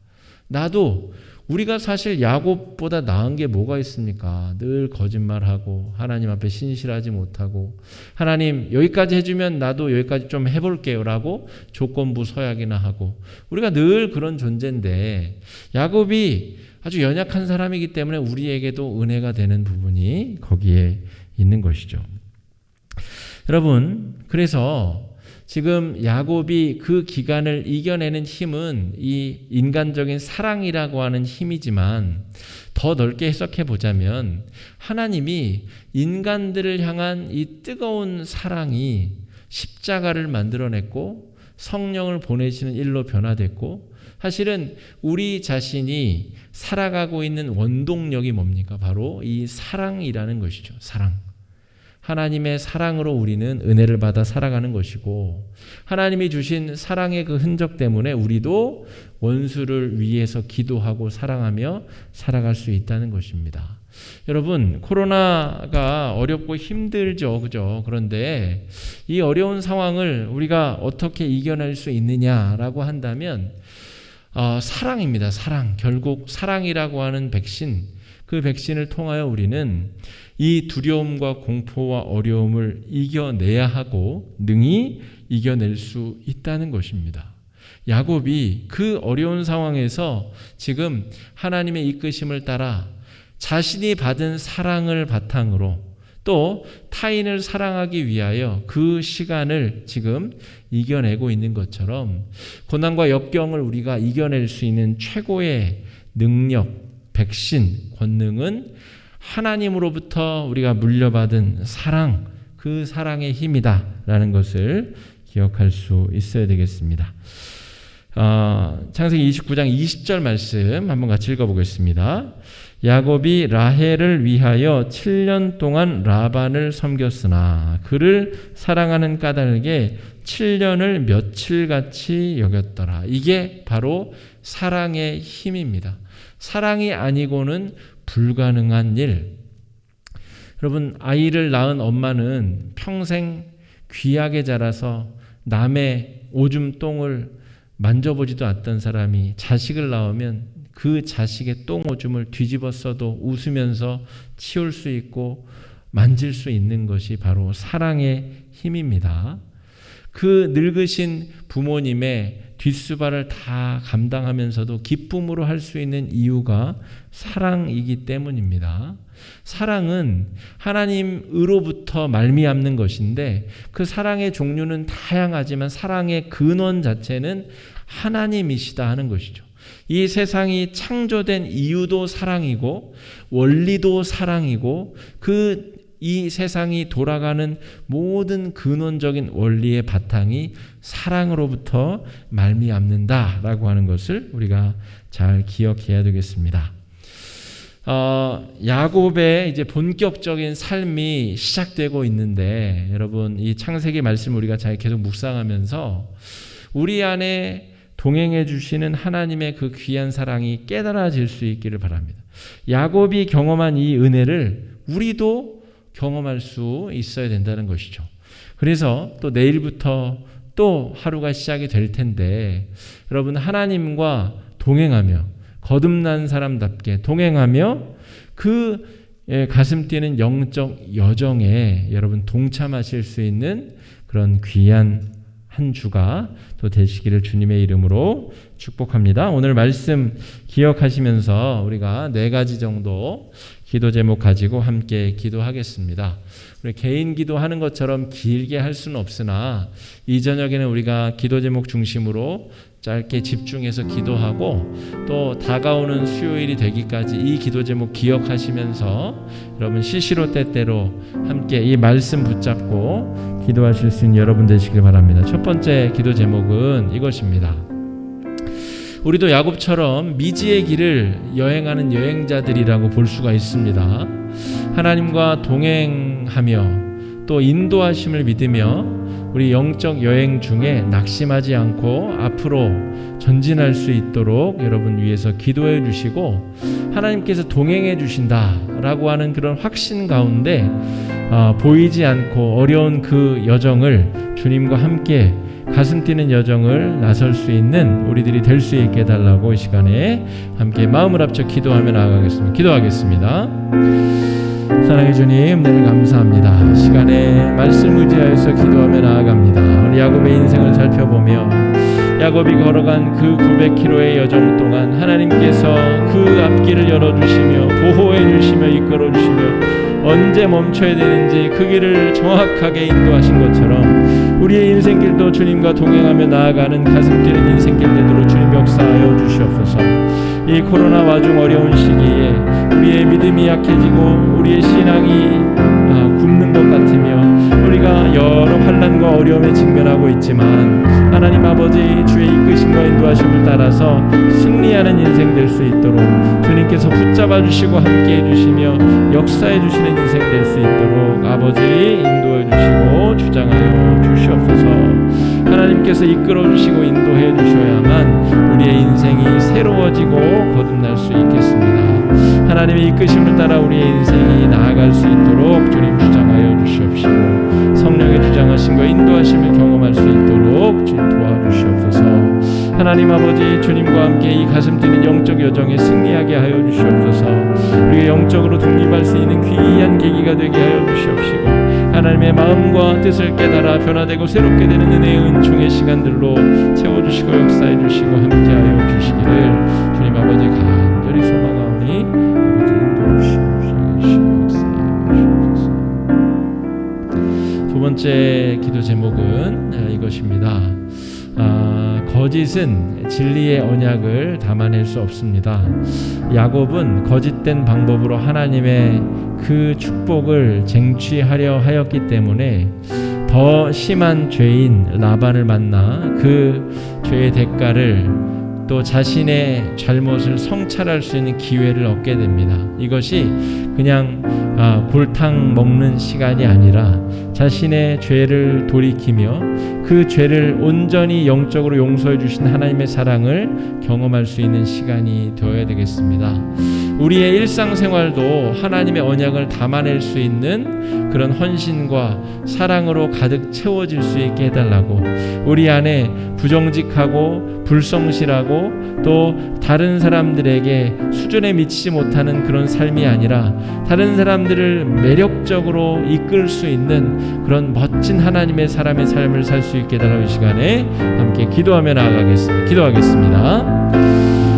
나도 우리가 사실 야곱보다 나은 게 뭐가 있습니까? 늘 거짓말하고 하나님 앞에 신실하지 못하고, 하나님 여기까지 해주면 나도 여기까지 좀 해볼게요 라고 조건부 서약이나 하고, 우리가 늘 그런 존재인데 야곱이 아주 연약한 사람이기 때문에 우리에게도 은혜가 되는 부분이 거기에 있는 것이죠. 여러분, 그래서 지금 야곱이 그 기간을 이겨내는 힘은 이 인간적인 사랑이라고 하는 힘이지만, 더 넓게 해석해 보자면 하나님이 인간들을 향한 이 뜨거운 사랑이 십자가를 만들어냈고 성령을 보내시는 일로 변화됐고, 사실은 우리 자신이 살아가고 있는 원동력이 뭡니까? 바로 이 사랑이라는 것이죠. 사랑. 하나님의 사랑으로 우리는 은혜를 받아 살아가는 것이고, 하나님이 주신 사랑의 그 흔적 때문에 우리도 원수를 위해서 기도하고 사랑하며 살아갈 수 있다는 것입니다. 여러분, 코로나가 어렵고 힘들죠. 그죠? 그런데 이 어려운 상황을 우리가 어떻게 이겨낼 수 있느냐라고 한다면 사랑입니다. 사랑. 결국 사랑이라고 하는 백신, 그 백신을 통하여 우리는 이 두려움과 공포와 어려움을 이겨내야 하고 능히 이겨낼 수 있다는 것입니다. 야곱이 그 어려운 상황에서 지금 하나님의 이끄심을 따라 자신이 받은 사랑을 바탕으로 또 타인을 사랑하기 위하여 그 시간을 지금 이겨내고 있는 것처럼, 고난과 역경을 우리가 이겨낼 수 있는 최고의 능력, 백신, 권능은 하나님으로부터 우리가 물려받은 사랑, 그 사랑의 힘이다라는 것을 기억할 수 있어야 되겠습니다. 창세기 29장 20절 말씀 한번 같이 읽어보겠습니다. 야곱이 라헬을 위하여 7년 동안 라반을 섬겼으나 그를 사랑하는 까닭에 7년을 며칠같이 여겼더라. 이게 바로 사랑의 힘입니다. 사랑이 아니고는 불가능한 일. 여러분, 아이를 낳은 엄마는 평생 귀하게 자라서 남의 오줌 똥을 만져보지도 않던 사람이 자식을 낳으면 그 자식의 똥 오줌을 뒤집어 써도 웃으면서 치울 수 있고 만질 수 있는 것이 바로 사랑의 힘입니다. 그 늙으신 부모님의 뒷수발을 다 감당하면서도 기쁨으로 할 수 있는 이유가 사랑이기 때문입니다. 사랑은 하나님으로부터 말미암는 것인데, 그 사랑의 종류는 다양하지만 사랑의 근원 자체는 하나님이시다 하는 것이죠. 이 세상이 창조된 이유도 사랑이고 원리도 사랑이고, 이 세상이 돌아가는 모든 근원적인 원리의 바탕이 사랑으로부터 말미암는다라고 하는 것을 우리가 잘 기억해야 되겠습니다. 야곱의 이제 본격적인 삶이 시작되고 있는데, 여러분, 이 창세기 말씀을 우리가 잘 계속 묵상하면서 우리 안에 동행해 주시는 하나님의 그 귀한 사랑이 깨달아질 수 있기를 바랍니다. 야곱이 경험한 이 은혜를 우리도 경험할 수 있어야 된다는 것이죠. 그래서 또 내일부터 또 하루가 시작이 될 텐데 여러분 하나님과 동행하며 거듭난 사람답게 동행하며 그 가슴 뛰는 영적 여정에 여러분 동참하실 수 있는 그런 귀한 한 주가 또 되시기를 주님의 이름으로 축복합니다. 오늘 말씀 기억하시면서 우리가 4가지 정도 기도 제목 가지고 함께 기도하겠습니다. 우리 개인 기도하는 것처럼 길게 할 수는 없으나 이 저녁에는 우리가 기도 제목 중심으로 짧게 집중해서 기도하고 또 다가오는 수요일이 되기까지 이 기도 제목 기억하시면서 여러분 시시로 때때로 함께 이 말씀 붙잡고 기도하실 수 있는 여러분 되시길 바랍니다. 첫 번째 기도 제목은 이것입니다. 우리도 야곱처럼 미지의 길을 여행하는 여행자들이라고 볼 수가 있습니다. 하나님과 동행하며 또 인도하심을 믿으며 우리 영적 여행 중에 낙심하지 않고 앞으로 전진할 수 있도록 여러분 위해서 기도해 주시고 하나님께서 동행해 주신다라고 하는 그런 확신 가운데 보이지 않고 어려운 그 여정을 주님과 함께 가슴 뛰는 여정을 나설 수 있는 우리들이 될 수 있게 해달라고 이 시간에 함께 마음을 합쳐 기도하며 나아가겠습니다. 기도하겠습니다. 사랑의 주님, 늘 감사합니다. 시간에 말씀 의지하여서 기도하며 나아갑니다. 우리 야곱의 인생을 살펴보며 야곱이 걸어간 그 900km의 여정 동안 하나님께서 그 앞길을 열어주시며 보호해 주시며 이끌어 주시며 언제 멈춰야 되는지 그 길을 정확하게 인도하신 것처럼 우리의 인생길도 주님과 동행하며 나아가는 가슴 뛰는 인생길 되도록 주님 역사하여 주시옵소서. 이 코로나 와중 어려운 시기에 우리의 믿음이 약해지고 우리의 신앙이 굽는 것 같으며 우리가 여러 환난과 어려움에 직면하고 있지만 하나님 아버지 주의 이끄심과 인도하심을 따라서 승리하는 인생 될 수 있도록 주님께서 붙잡아 주시고 함께해 주시며 역사해 주시는 인생 될 수 있도록 아버지 인도해 주시고 주장하여 주시옵소서. 하나님께서 이끌어 주시고 인도해 주셔야만 우리의 인생이 새로워지고 거듭날 수 있겠습니다. 하나님의 이끄심을 따라 우리의 인생이 나아갈 수 있도록 주님 주장하여 주시옵시고 성령의 주장하심과 인도하심을 경험할 수 있도록 주님 도와주시옵소서. 하나님 아버지 주님과 함께 이 가슴 뛰는 영적 여정에 승리하게 하여 주시옵소서. 우리가 영적으로 독립할 수 있는 귀한 계기가 되게 하여 주시옵시고 하나님의 마음과 뜻을 깨달아 변화되고 새롭게 되는 은혜의 은총의 시간들로 채워주시고 역사해 주시고 함께하여 주시기를 주님 아버지 간절히 소망하오니 아버지 인도해 주시옵시고 역사해 주시옵소서. 두 번째 기도 제목은 이것입니다. 거짓은 진리의 언약을 담아낼 수 없습니다. 야곱은 거짓된 방법으로 하나님의 그 축복을 쟁취하려 하였기 때문에 더 심한 죄인 라반을 만나 그 죄의 대가를 또 자신의 잘못을 성찰할 수 있는 기회를 얻게 됩니다. 이것이 그냥 골탕 먹는 시간이 아니라 자신의 죄를 돌이키며 그 죄를 온전히 영적으로 용서해 주신 하나님의 사랑을 경험할 수 있는 시간이 되어야 되겠습니다. 우리의 일상생활도 하나님의 언약을 담아낼 수 있는 그런 헌신과 사랑으로 가득 채워질 수 있게 해달라고, 우리 안에 부정직하고 불성실하고 또 다른 사람들에게 수준에 미치지 못하는 그런 삶이 아니라 다른 사람들을 매력적으로 이끌 수 있는 그런 멋진 하나님의 사람의 삶을 살 수 있게 해달라고 이 시간에 함께 기도하며 나아가겠습니다. 기도하겠습니다.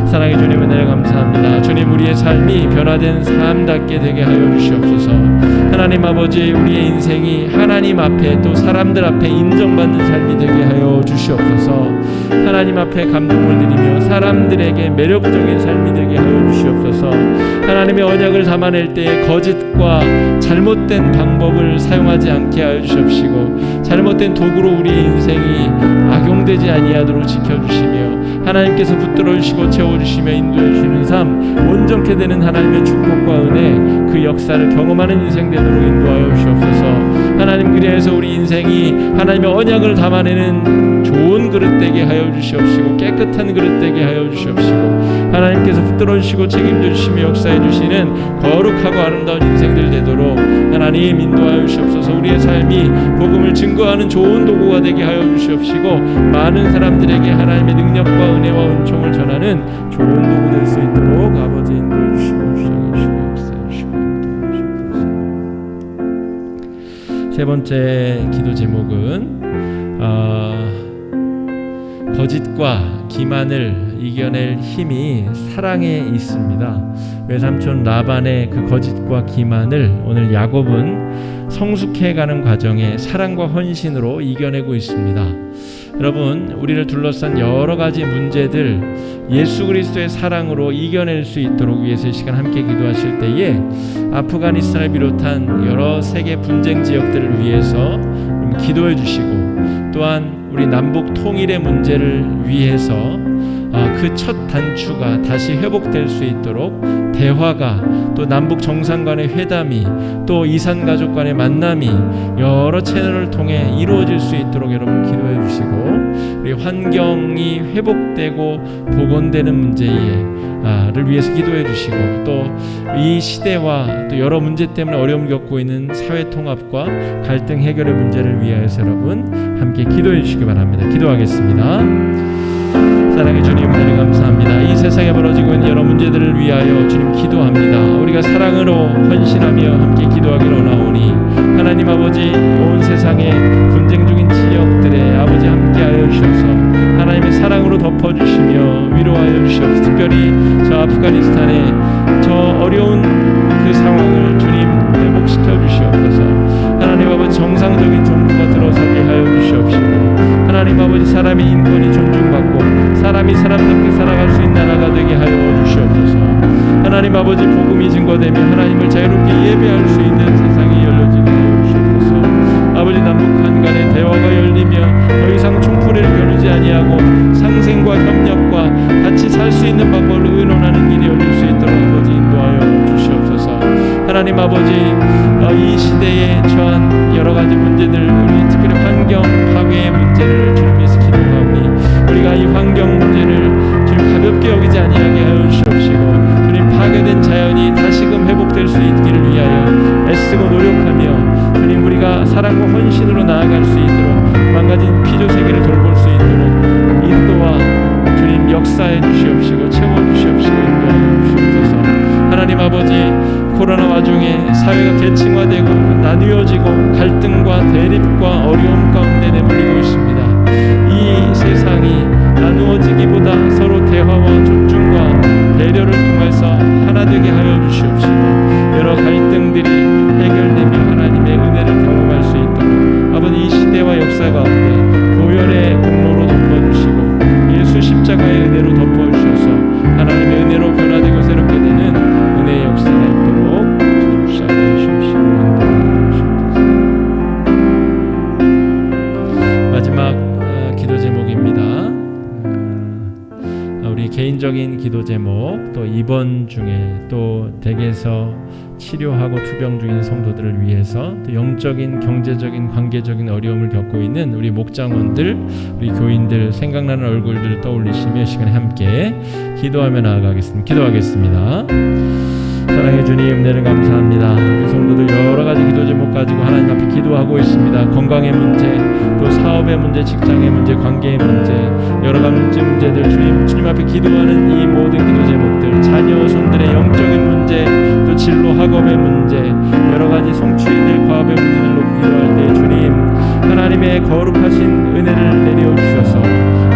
사랑의 주님, 은혜를 감사합니다. 주님, 우리의 삶이 변화된 삶답게 되게 하여 주시옵소서. 하나님 아버지, 우리의 인생이 하나님 앞에 또 사람들 앞에 인정받는 삶이 되게 하여 주시옵소서. 하나님 앞에 감동을 드리며 사람들에게 매력적인 삶이 되게 하여 주시옵소서. 하나님의 언약을 담아낼 때 거짓과 잘못된 방법을 사용하지 않게 하여 주시옵시고 잘못된 도구로 우리의 인생이 악용되지 아니하도록 지켜주시며 하나님께서 붙들어 주시고 채워주시며 인도해 주시는 삶, 온전케 되는 하나님의 축복과 은혜, 그 역사를 경험하는 인생 되도록 인도하여 주시옵소서. 하나님, 그리하여서 우리 인생이 하나님의 언약을 담아내는 좋은 그릇 되게 하여 주시옵시고, 깨끗한 그릇 되게 하여 주시옵시고, 하나님께서 붙들어 주시고 책임져 주시며 역사해 주시는 거룩하고 아름다운 인생들 되도록 하나님 인도하여 주시옵소서. 우리의 삶이 복음을 증거하는 좋은 도구가 되게 하여 주시옵시고, 많은 사람들에게 하나님의 능력과 은혜와 은총을 전하는 좋은 도구 될 수 있도록 아버지 인도해 주시고 주장해 주시고 역사해 주시고 인도해 주시옵소서. 세 번째 기도 제목은 거짓과 기만을 이겨낼 힘이 사랑에 있습니다. 외삼촌 라반의 그 거짓과 기만을 오늘 야곱은 성숙해가는 과정에 사랑과 헌신으로 이겨내고 있습니다. 여러분, 우리를 둘러싼 여러 가지 문제들 예수 그리스도의 사랑으로 이겨낼 수 있도록 위해서 이 시간 함께 기도하실 때에 아프가니스탄을 비롯한 여러 세계 분쟁 지역들을 위해서 기도해 주시고, 또한 우리 남북 통일의 문제를 위해서 그 첫 단추가 다시 회복될 수 있도록 대화가, 또 남북 정상 간의 회담이, 또 이산 가족 간의 만남이 여러 채널을 통해 이루어질 수 있도록 여러분 기도해 주시고, 우리 환경이 회복되고 복원되는 문제를 위해서 기도해 주시고, 또 이 시대와 또 여러 문제 때문에 어려움을 겪고 있는 사회 통합과 갈등 해결의 문제를 위하여서 여러분 함께 기도해 주시기 바랍니다. 기도하겠습니다. 사랑의 주님, 은혜를 감사합니다. 이 세상에 벌어지고 있는 여러 문제들을 위하여 주님 기도합니다. 우리가 사랑으로 헌신하며 함께 기도하기를 원하오니 하나님 아버지, 온 세상에 분쟁 중인 지역들에 아버지 함께하여 주셔서 하나님의 사랑으로 덮어주시며 위로하여 주시옵소서. 특별히 저 아프가니스탄의 저 어려운 그 상황을 주님 회복시켜 주시옵소서. 하나님 아버지, 정상적인 정부가 들어서게 하여 주시옵시고, 하나님 아버지, 사람의 인권이 존중받고 사람이 사람답게 살아갈 수 있는 나라가 되게 하여 주시옵소서. 하나님 아버지, 복음이 증거되며 하나님을 자유롭게 예배할 수 있는 세상이 열려지게 하여 주시옵소서. 아버지, 남북한 간의 대화가 열리며 더 이상 총풀이를 겨누지 아니하고 상생과 협력과 같이 살 수 있는 방법을 의논하는 길이 열릴 수 있도록 아버지 인도하여 주시옵소서. 하나님 아버지, 이 시대에 처한 여러 가지 문제들, 우리 특별히 환경 파괴의 문제를 주님께서 기도하오니 우리가 이 환경 문제를 주님 가볍게 여기지 아니하게 하여 주시옵시고, 주님 파괴된 자연이 다시금 회복될 수 있기를 위하여 애쓰고 노력하며 주님 우리가 사랑과 헌신으로 나아갈 수 있도록 망가진 피조 세계를 돌볼 수 있도록 인도와 주님 역사해 주시옵시고 채워주시옵시고 인도하여 주시옵소서. 하나님 아버지, 코로나 와중에 사회가 계층화되고 나뉘어지고 갈등과 대립과 어려움 가운데 내몰리고 있습니다. 이 세상이 나누어지기보다 서로 대화와 존중과 배려를 통해서 하나 되게 하여 주시옵시고, 여러 갈등들이 해결되며 하나님의 은혜를 경험할 수 있도록 아버지, 이 시대와 역사 가운데 보혈의 공로로 덮어주시고 예수 십자가의 은혜로 덮어주셔서 하나님의 은혜로 변화되고 새롭게 되는 은혜의 역사가 있도록 주님 시작해 주시옵시고 인도하여 주시옵소서. 마지막 기도 제목입니다. 우리 개인적인 기도 제목, 또 입원 중에 또 댁에서 치료하고 투병 중인 성도들을 위해서, 또 영적인, 경제적인, 관계적인 어려움을 겪고 있는 우리 목장원들, 우리 교인들 생각나는 얼굴들 떠올리시며 이 시간에 함께 기도하며 나아가겠습니다. 기도하겠습니다. 사랑의 주님, 은혜를 감사합니다. 우리 성도들 여러 가지 기도 제목 가지고 하나님 앞에 기도하고 있습니다. 건강의 문제, 또 사업의 문제, 직장의 문제, 관계의 문제, 여러 가지 문제들 주님 앞에 기도하는 이 모든 기도 제목들, 자녀 손들의 영적인 문제, 또 진로 학업의 문제, 여러 가지 성취해야 될 과업의 문제들로 기도할 때 주님 하나님의 거룩하신 은혜를 내려 주셔서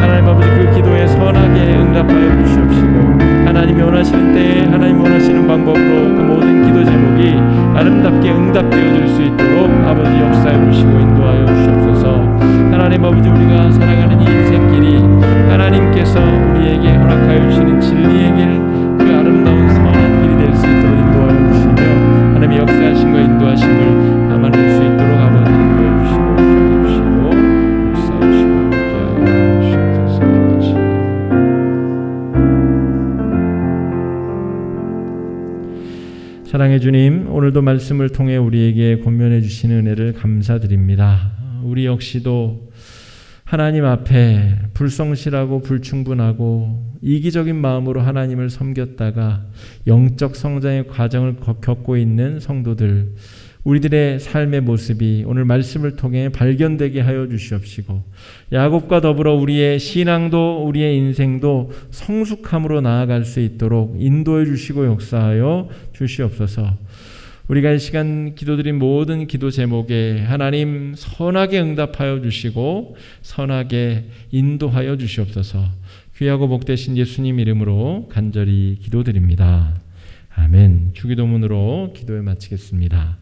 하나님 아버지, 그 기도에 선하게 응답하여 주시옵시고, 하나님이 원하시는 때에 하나님 원하시는 방법으로 그 모든 기도 제목이 아름답게 응답되어질 수 있도록 아버지 역사해 주시고 인도하여 주시옵소서. 하나님 아버지, 우리가 살아가는 이 인생길이 하나님께서 우리에게 허락하여 주시는 진리의 길, 그 아름다운 선한 길이 될 수 있도록 인도하여 주시며 하나님의 역사하심과 인도하심을 감안할 수 있도록 아버지 인도해 주시고 역사해 주시고 역사해 주시고 함께하여 주시옵소서. 사랑해 주님, 오늘도 말씀을 통해 우리에게 권면해 주시는 은혜를 감사드립니다. 우리 역시도 하나님 앞에 불성실하고 불충분하고 이기적인 마음으로 하나님을 섬겼다가 영적 성장의 과정을 겪고 있는 성도들, 우리들의 삶의 모습이 오늘 말씀을 통해 발견되게 하여 주시옵시고, 야곱과 더불어 우리의 신앙도 우리의 인생도 성숙함으로 나아갈 수 있도록 인도해 주시고 역사하여 주시옵소서. 우리가 이 시간 기도드린 모든 기도 제목에 하나님 선하게 응답하여 주시고 선하게 인도하여 주시옵소서. 귀하고 복되신 예수님 이름으로 간절히 기도드립니다. 아멘. 주기도문으로 기도에 마치겠습니다.